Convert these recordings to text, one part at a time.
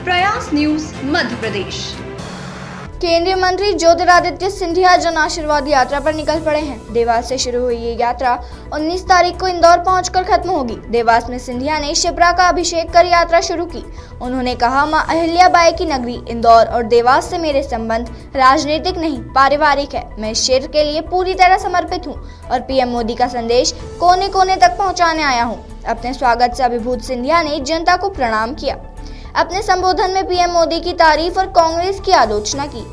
प्रयास न्यूज मध्य प्रदेश। केंद्रीय मंत्री ज्योतिरादित्य सिंधिया जन आशीर्वाद यात्रा पर निकल पड़े हैं। देवास से शुरू हुई ये यात्रा 19 तारीख को इंदौर पहुंचकर खत्म होगी। देवास में सिंधिया ने शिप्रा का अभिषेक कर यात्रा शुरू की। उन्होंने कहा, मां अहिल्याबाई की नगरी इंदौर और देवास से मेरे संबंध राजनीतिक नहीं पारिवारिक है। मैं इस क्षेत्र के लिए पूरी तरह समर्पित हूँ और पीएम मोदी का संदेश कोने कोने तक पहुँचाने आया हूँ। अपने स्वागत से अभिभूत सिंधिया ने जनता को प्रणाम किया। अपने संबोधन में पीएम मोदी की तारीफ और कांग्रेस की आलोचना की।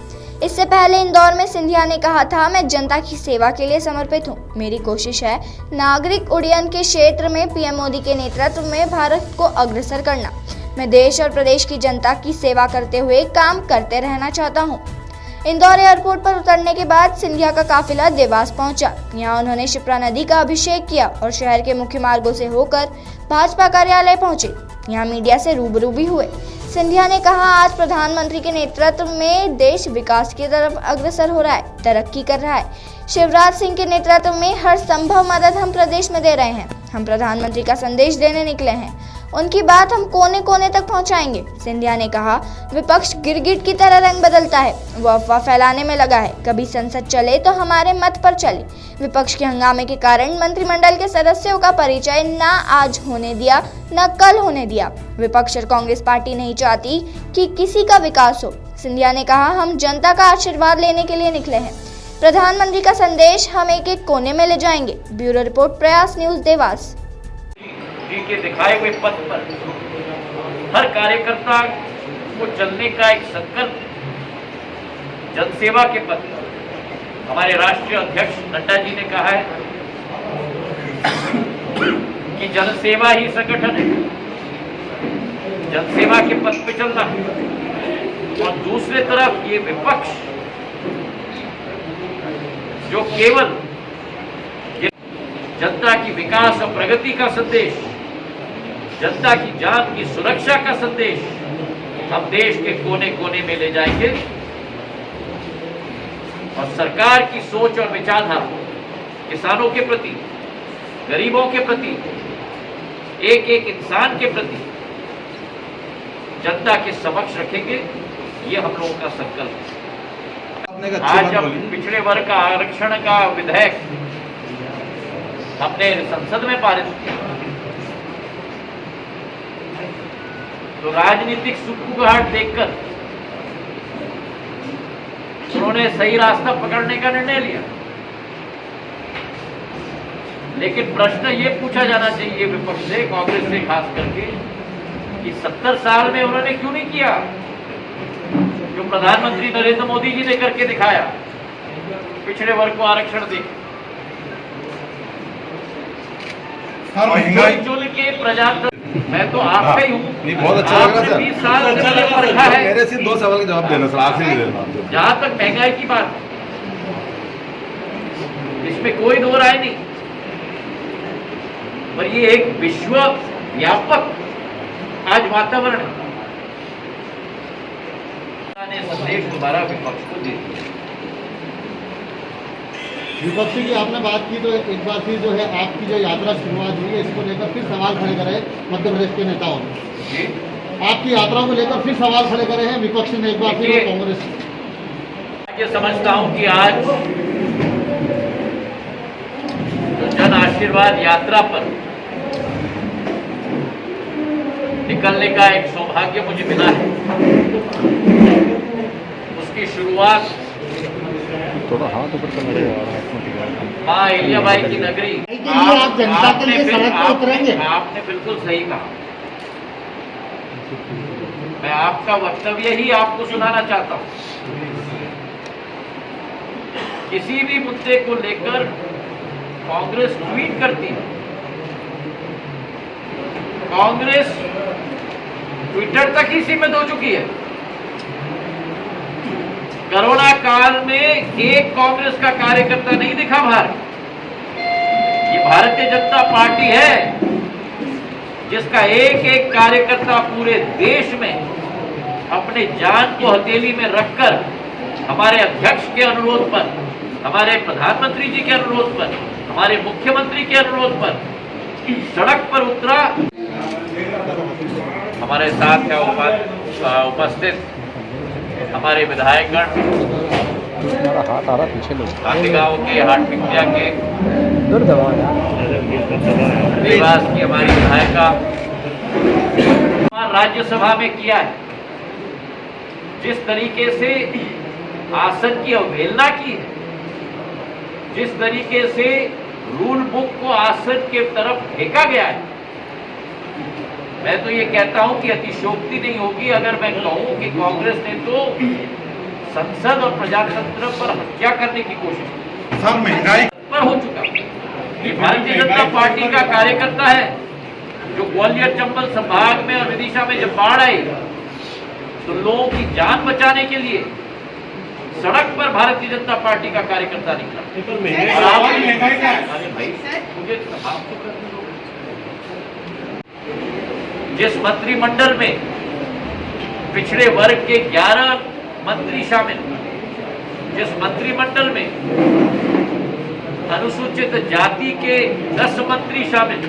इससे पहले इंदौर में सिंधिया ने कहा था, मैं जनता की सेवा के लिए समर्पित हूं। मेरी कोशिश है नागरिक उड्डयन के क्षेत्र में पीएम मोदी के नेतृत्व में भारत को अग्रसर करना। मैं देश और प्रदेश की जनता की सेवा करते हुए काम करते रहना चाहता हूं। इंदौर एयरपोर्ट पर उतरने के बाद सिंधिया का काफिला देवास पहुंचा। यहां उन्होंने शिप्रा नदी का अभिषेक किया और शहर के मुख्य मार्गों से होकर भाजपा कार्यालय पहुंचे। यहां मीडिया से रूबरू भी हुए। सिंधिया ने कहा, आज प्रधानमंत्री के नेतृत्व में देश विकास की तरफ अग्रसर हो रहा है, तरक्की कर रहा है। शिवराज सिंह के नेतृत्व में हर संभव मदद हम प्रदेश में दे रहे हैं। हम प्रधानमंत्री का संदेश देने निकले हैं। उनकी बात हम कोने कोने तक पहुंचाएंगे। सिंधिया ने कहा, विपक्ष गिरगिट की तरह रंग बदलता है, वो अफवाह फैलाने में लगा है। कभी संसद चले तो हमारे मत पर चले। विपक्ष के हंगामे के कारण मंत्रिमंडल के सदस्यों का परिचय न आज होने दिया न कल होने दिया। विपक्ष और कांग्रेस पार्टी नहीं चाहती कि किसी का विकास हो। सिंधिया ने कहा, हम जनता का आशीर्वाद लेने के लिए निकले हैं। प्रधानमंत्री का संदेश हम एक एक कोने में ले जाएंगे। ब्यूरो रिपोर्ट, प्रयास न्यूज, देवास। के दिखाए हुए पथ पर हर कार्यकर्ता को चलने का एक संकल्प जनसेवा के पथ पर हमारे राष्ट्रीय अध्यक्ष नड्डा जी ने कहा है कि जनसेवा ही संगठन है, जनसेवा के पथ पे चलना है। और दूसरे तरफ ये विपक्ष जो केवल जनता की विकास और प्रगति का संदेश, जनता की जान की सुरक्षा का संदेश हम देश के कोने कोने में ले जाएंगे। और सरकार की सोच और विचारधारा किसानों के प्रति, गरीबों के प्रति, एक एक इंसान के प्रति जनता के समक्ष रखेंगे। ये हम लोगों का संकल्प है। आज जब पिछड़े वर्ग का आरक्षण का विधेयक हमने संसद में पारित किया तो राजनीतिक सुखबुगाहट देखकर उन्होंने सही रास्ता पकड़ने का निर्णय लिया। लेकिन प्रश्न ये पूछा जाना चाहिए विपक्ष से, कांग्रेस से खास करके, कि 70 साल में उन्होंने क्यों नहीं किया जो प्रधानमंत्री नरेंद्र मोदी जी ने करके दिखाया, पिछड़े वर्ग को आरक्षण दे। चुन के प्रजा मैं तो आपका ही हूँ। बहुत अच्छा लग रहा सर। 20 साल से रखा है। मेरे से 2 सवाल के जवाब देना सर, आखिरी देना। जहां तक महंगाई की बात, इसमें कोई दो राय नहीं, पर ये एक विश्व व्यापक आज वातावरण है। संदेश दोबारा विपक्ष को दे दिया। विपक्षी की आपने बात की तो एक बार फिर जो है आपकी जो यात्रा शुरुआत हुई है, इसको लेकर फिर सवाल खड़े करे मध्य प्रदेश के नेताओं ने। आपकी यात्रा को लेकर फिर सवाल खड़े करे हैं विपक्ष ने एक बार फिर कांग्रेस। ये समझता हूं कि आज जन आशीर्वाद यात्रा पर निकलने का एक सौभाग्य मुझे मिला है। उसकी शुरुआत थोड़ा हाथ ऊपर कर रहे हैं। मां अहिल्याबाई की नगरी। आप जनता के लिए सड़क पर उतरेंगे? आपने बिल्कुल सही कहा। मैं आपका वक्तव्य ही आपको सुनाना चाहता हूं। किसी भी मुद्दे को लेकर कांग्रेस ट्वीट करती है। कांग्रेस ट्विटर तक ही सीमित हो चुकी है। कोरोना काल में एक कांग्रेस का कार्यकर्ता नहीं दिखा बाहर। ये भारतीय जनता पार्टी है जिसका एक एक कार्यकर्ता पूरे देश में अपने जान को हथेली में रखकर हमारे अध्यक्ष के अनुरोध पर, हमारे प्रधानमंत्री जी के अनुरोध पर, हमारे मुख्यमंत्री के अनुरोध पर सड़क पर उतरा। हमारे साथ है उपस्थित हमारे विधायकगण, तुम्हारा हाथ आ रहा पीछे लो। गांव के हाटपिंडिया के, दूर दबाओ यार। देवास की हमारी विधायिका, राज्यसभा में किया है, जिस तरीके से आसन की अवहेलना की है, जिस तरीके से रूल बुक को आसन के तरफ फेंका गया है, मैं तो ये कहता हूं कि अतिशयोक्ति नहीं होगी अगर मैं कहूं कि कांग्रेस ने तो संसद और प्रजातंत्र पर हत्या करने की कोशिश की। सर महंगाई पर हो चुका। ये भारतीय जनता पार्टी का कार्यकर्ता है जो ग्वालियर चंबल संभाग में और विदिशा में जब बाढ़ आई तो लोगों की जान बचाने के लिए सड़क पर भारतीय जनता पार्टी का कार्यकर्ता निकला। और आप अरे भाई मुझे समाप्त तो करने दो। जिस मंत्रिमंडल में पिछड़े वर्ग के 11 मंत्री शामिल, जिस मंत्रिमंडल में अनुसूचित जाति के 10 मंत्री शामिल,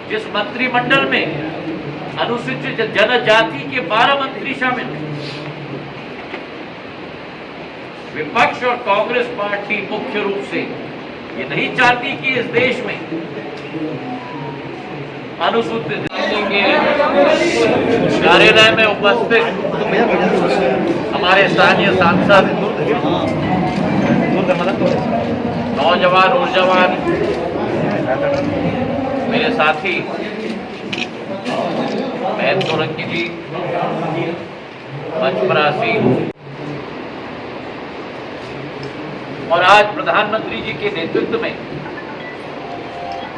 जिस मंत्रिमंडल में अनुसूचित जनजाति के 12 मंत्री शामिल, विपक्ष और कांग्रेस पार्टी मुख्य रूप से ये नहीं चाहती कि इस देश में अनुसूचित जाति के कार्यालय में उपस्थित हमारे स्थानीय सांसद, नौजवान ऊर्जावान मेरे साथी महंत सोलंकी जी मंच पर आसीन और आज प्रधानमंत्री जी के नेतृत्व में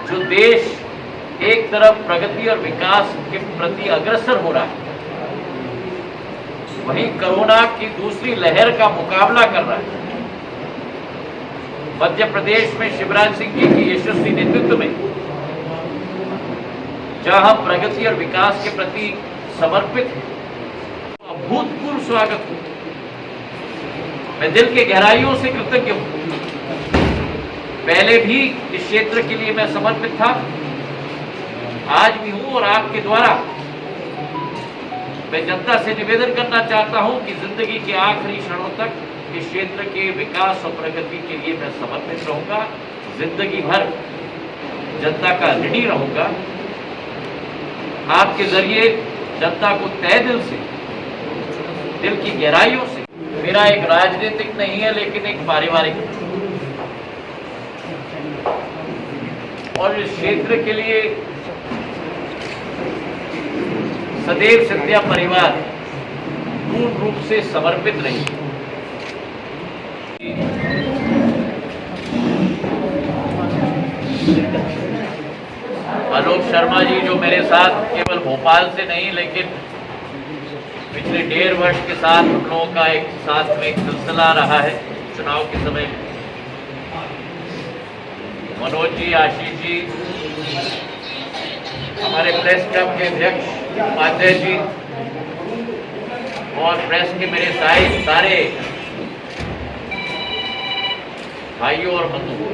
जो देश एक तरफ प्रगति और विकास के प्रति अग्रसर हो रहा है, वहीं कोरोना की दूसरी लहर का मुकाबला कर रहा है। मध्य प्रदेश में शिवराज सिंह जी की यशस्वी नेतृत्व में जहां हम प्रगति और विकास के प्रति समर्पित हैं, अभूतपूर्व स्वागत हो। मैं दिल के गहराइयों से कृतज्ञ हूं। पहले भी इस क्षेत्र के लिए मैं समर्पित था, आज भी हूं और आपके द्वारा मैं जनता से निवेदन करना चाहता हूं कि जिंदगी के आखिरी क्षणों तक इस क्षेत्र के विकास और प्रगति के लिए मैं समर्पित रहूंगा। जिंदगी भर जनता का ऋणी रहूंगा। आपके जरिए जनता को तहे दिल से, दिल की गहराइयों से, मेरा एक राजनीतिक नहीं है लेकिन एक पारिवारिक और इस क्षेत्र के लिए सदैव सिंधिया परिवार पूर्ण रूप से समर्पित रही। आलोक शर्मा जी जो मेरे साथ केवल भोपाल से नहीं लेकिन पिछले 1.5 वर्ष के साथ हम लोगों का एक साथ में एक सिलसिला रहा है चुनाव के समय। मनोज जी, आशीष जी, हमारे प्रेस क्लब के अध्यक्ष उपाध्याय जी और प्रेस के मेरे सारे भाइयों और बंधुओं,